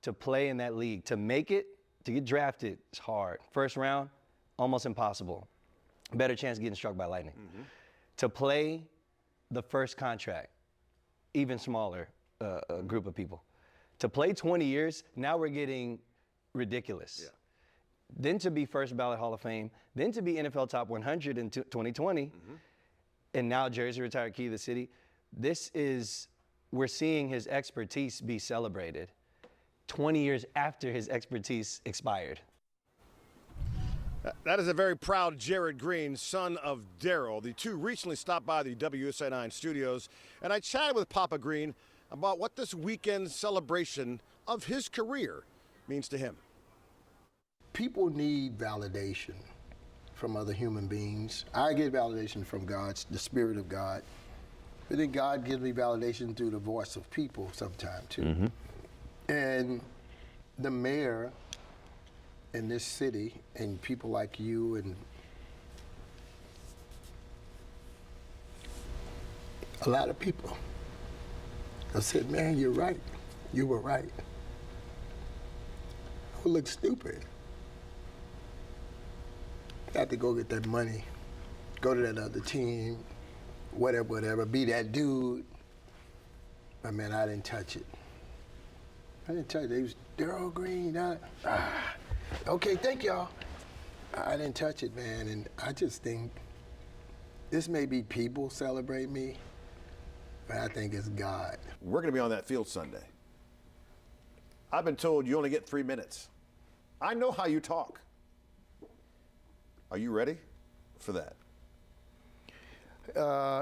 to play in that league, to make it, to get drafted, it's hard. First round, almost impossible. Better chance of getting struck by lightning. To play the first contract, even smaller group of people. To play 20 years, now we're getting ridiculous. Yeah. Then to be first ballot Hall of Fame, then to be NFL top 100 in 2020, and now Jersey retired key of the city. We're seeing his expertise be celebrated 20 years after his expertise expired. That is a very proud Jared Green, son of Daryl. The two recently stopped by the WSA 9 studios, and I chatted with Papa Green about what this weekend celebration of his career means to him. People need validation from other human beings. I get validation from God, the Spirit of God. But then God gives me validation through the voice of people sometimes too. And the mayor in this city and people like you and a lot of people have said, man, you're right. You were right. I would look stupid. I had to go get that money, go to that other team, whatever, be that dude. But man, I didn't touch it. I didn't touch it. It was Daryl Green. Okay, thank y'all. I didn't touch it, man. And I just think this may be people celebrate me, but I think it's God. We're going to be on that field Sunday. I've been told you only get 3 minutes. I know how you talk. Are you ready for that?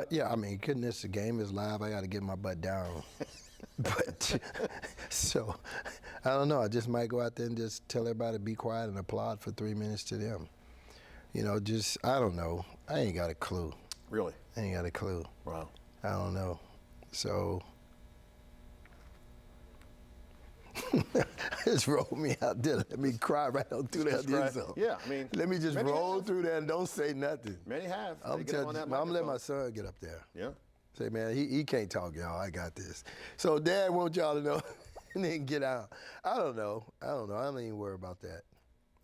Yeah, I mean, goodness, the game is live. I got to get my butt down. But, so, I don't know. I just might go out there and just tell everybody to be quiet and applaud for 3 minutes to them. You know, just, I don't know. I ain't got a clue. Really? I ain't got a clue. Wow. I don't know. So, just roll me out there. Let me cry right on through that. Yeah, I mean. Let me just roll through there and don't say nothing. Many have. I'm gonna let my son get up there. Yeah. Say, man, he can't talk, y'all. I got this. So Dad wants y'all to know and then get out. I don't know. I don't even worry about that.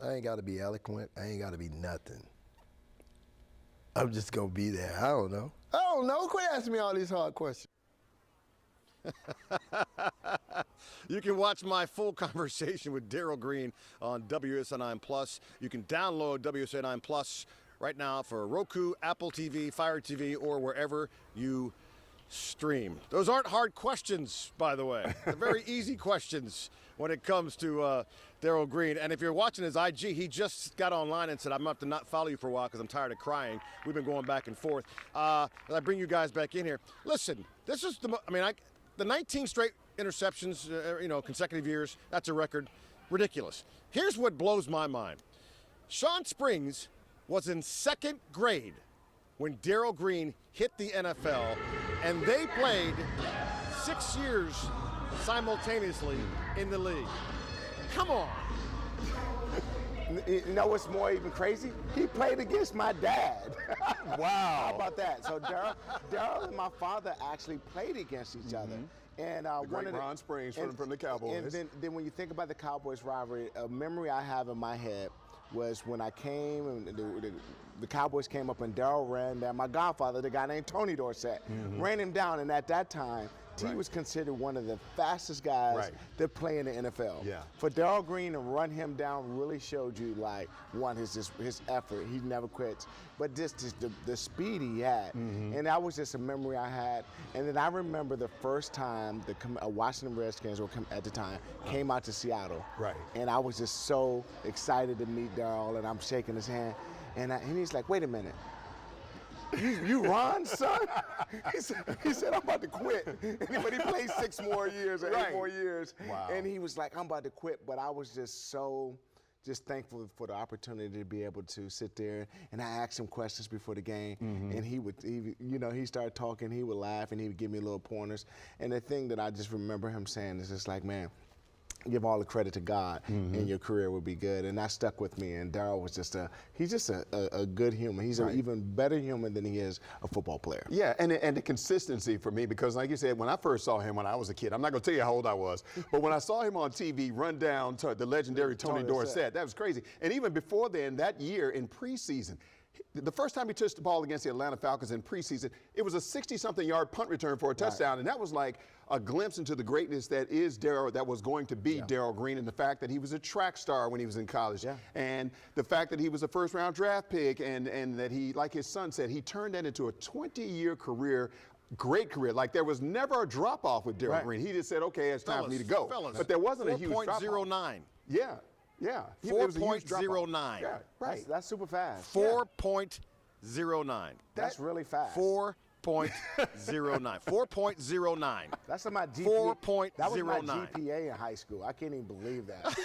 I ain't got to be eloquent. I ain't got to be nothing. I'm just going to be there. I don't know. Quit asking me all these hard questions. You can watch my full conversation with Daryl Green on WSA 9 Plus. You can download WSA 9 Plus right now for Roku, Apple TV, Fire TV, or wherever you stream. Those aren't hard questions, by the way. They're very easy questions when it comes to Daryl Green. And if you're watching his IG, he just got online and said, I'm going to have to not follow you for a while because I'm tired of crying. We've been going back and forth. As I bring you guys back in here, listen, this is the 19 straight interceptions, consecutive years, that's a record. Ridiculous. Here's what blows my mind. Sean Springs was in second grade when Daryl Green hit the NFL, and they played 6 years simultaneously in the league. Come on. You know what's more even crazy? He played against my dad. Wow. How about that? So Daryl and my father actually played against each other. And one of Ron Springs from the Cowboys. And then when you think about the Cowboys rivalry, a memory I have in my head was when I came and the Cowboys came up and Daryl ran down. My godfather, the guy named Tony Dorsett, ran him down. And at that time, he was considered one of the fastest guys that play in the NFL. Yeah. For Daryl Green to run him down really showed you, like, one, his effort. He never quits. But just the speed he had. And that was just a memory I had. And then I remember the first time the Washington Redskins, at the time, came out to Seattle. Right. And I was just so excited to meet Daryl, and I'm shaking his hand. And he's like, wait a minute. You Ron, son? He said, I'm about to quit. But he played 6 more years or 8 more years. Wow. And he was like, I'm about to quit. But I was just so thankful for the opportunity to be able to sit there. And I asked him questions before the game. And he started talking. He would laugh, and he would give me little pointers. And the thing that I just remember him saying is just like, man, give all the credit to God, and your career will be good. And that stuck with me. And Darryl was just he's just a good human. He's an even better human than he is a football player. Yeah, and the consistency for me, because like you said, when I first saw him when I was a kid, I'm not going to tell you how old I was, but when I saw him on TV run down to the legendary Tony Dorsett, that was crazy. And even before then, that year in preseason, the first time he touched the ball against the Atlanta Falcons in preseason, it was a 60-something yard punt return for a touchdown, and that was like a glimpse into the greatness that is Darryl, that was going to be Darryl Green, and the fact that he was a track star when he was in college, and the fact that he was a first-round draft pick, and that he, like his son said, he turned that into a 20-year career. Great career. Like, there was never a drop-off with Darryl Green. He just said, okay, it's time for me to go. But there wasn't a huge drop-off. 4.09. Yeah. 4.09. Yeah, right. That's super fast. 4.09. That's really fast. 4.09. 4.09. That's my GPA. 4.09. That was my GPA in high school. I can't even believe that.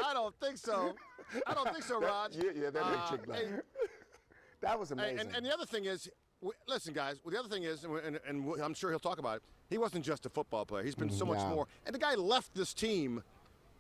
I don't think so. Raj. Yeah, that makes chick laugh. That was amazing. And the other thing is, listen, guys, the other thing is, and I'm sure he'll talk about it, he wasn't just a football player. He's been so much more. And the guy left this team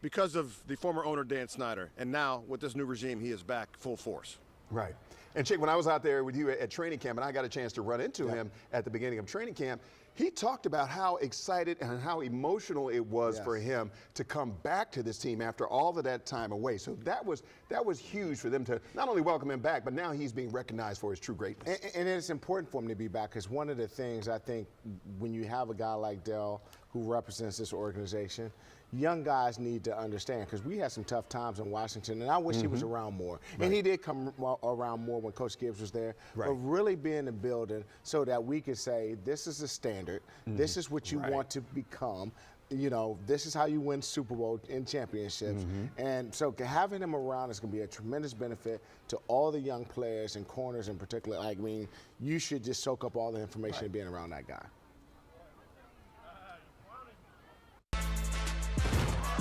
because of the former owner, Dan Snyder. And now, with this new regime, he is back full force. Right. And Chick, when I was out there with you at training camp, and I got a chance to run into him at the beginning of training camp, he talked about how excited and how emotional it was for him to come back to this team after all of that time away. So that was huge for them to not only welcome him back, but now he's being recognized for his true greatness. And it's important for him to be back, because one of the things I think when you have a guy like Darryl who represents this organization, young guys need to understand, because we had some tough times in Washington, and I wish he was around more. And he did come around more when Coach Gibbs was there. But really be in the building so that we could say, this is the standard, this is what you want to become. You know, this is how you win Super Bowl and championships. And so having him around is going to be a tremendous benefit to all the young players and corners in particular. I mean, you should just soak up all the information being around that guy.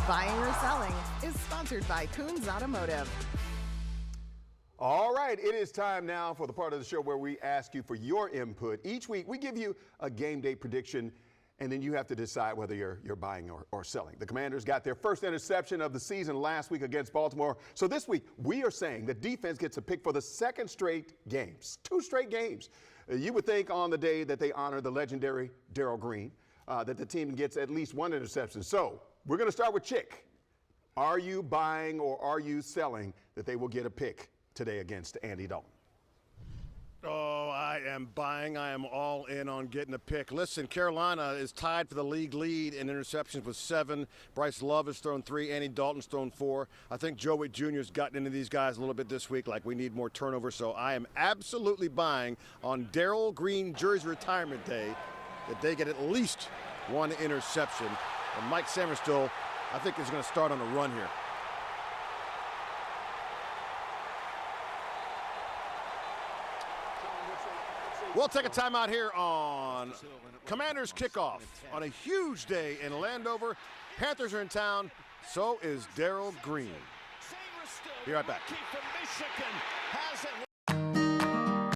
Buying or Selling is sponsored by Coons Automotive. All right, it is time now for the part of the show where we ask you for your input. Each week, we give you a game day prediction, and then you have to decide whether you're buying or selling. The Commanders got their first interception of the season last week against Baltimore. So this week, we are saying the defense gets a pick for the second straight games, 2 straight games. You would think on the day that they honor the legendary Darryl Green, that the team gets at least 1 interception. So we're going to start with Chick. Are you buying or are you selling that they will get a pick today against Andy Dalton? Oh, I am buying. I am all in on getting a pick. Listen, Carolina is tied for the league lead in interceptions with 7. Bryce Love has thrown 3. Andy Dalton's thrown 4. I think Joe Witt Jr. has gotten into these guys a little bit this week, like we need more turnover. So I am absolutely buying on Darryl Green jersey retirement day that they get at least 1 interception. And Mike Samerstill, I think, is going to start on a run here. We'll take a timeout here on Commanders Kickoff on a huge day in Landover. Panthers are in town. So is Darryl Green. Be right back.